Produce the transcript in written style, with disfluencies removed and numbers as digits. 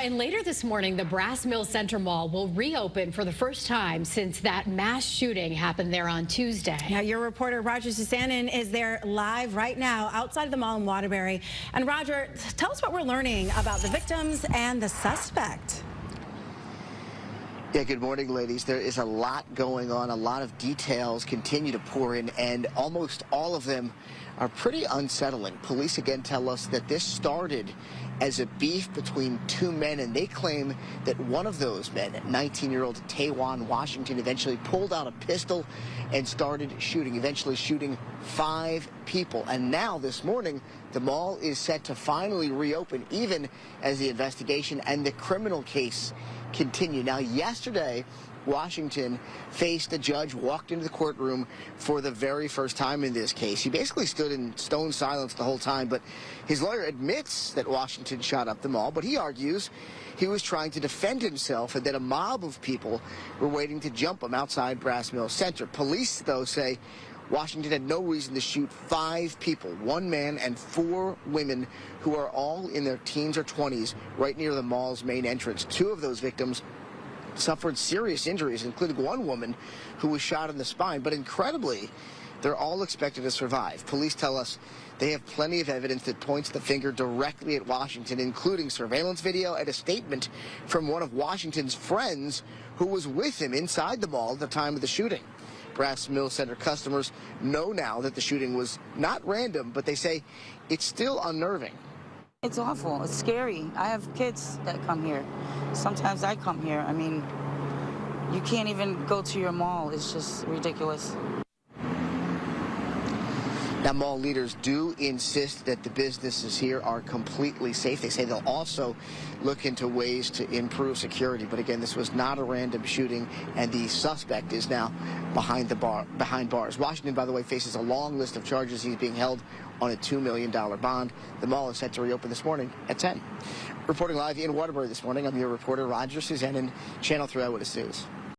And later this morning, the Brass Mill Center Mall will reopen for the first time since that mass shooting happened there on Tuesday. Now, your reporter, Roger Susanen, is there live right now outside of the mall in Waterbury. And Roger, tell us what we're learning about the victims and the suspect. Yeah, good morning, ladies. There is a lot going on. A lot of details continue to pour in, and almost all of them are pretty unsettling. Police again tell us that this started as a beef between two men, and they claim that one of those men, 19-year-old Taywan Washington, eventually pulled out a pistol and started shooting, eventually shooting 5 people. And now, this morning, the mall is set to finally reopen, even as the investigation and the criminal case continue. Now, yesterday, Washington faced a judge, walked into the courtroom for the very first time in this case. He basically stood in stone silence the whole time, but his lawyer admits that Washington shot up the mall, but he argues he was trying to defend himself and that a mob of people were waiting to jump him outside Brass Mill Center. Police, though, say Washington had no reason to shoot 5 people, 1 man and 4 women who are all in their teens or 20s right near the mall's main entrance. 2 of those victims suffered serious injuries, including 1 woman who was shot in the spine. But incredibly, they're all expected to survive. Police tell us they have plenty of evidence that points the finger directly at Washington, including surveillance video and a statement from one of Washington's friends who was with him inside the mall at the time of the shooting. Brass Mill Center customers know now that the shooting was not random, but they say it's still unnerving. It's awful. It's scary. I have kids that come here. Sometimes I come here. I mean, you can't even go to your mall. It's just ridiculous. Now, mall leaders do insist that the businesses here are completely safe. They say they'll also look into ways to improve security. But again, this was not a random shooting, and the suspect is now behind bars. Washington, by the way, faces a long list of charges. He's being held on a $2 million bond. The mall is set to reopen this morning at 10. Reporting live in Waterbury this morning, I'm your reporter, Roger Susanen, Channel 3 Eyewitness News.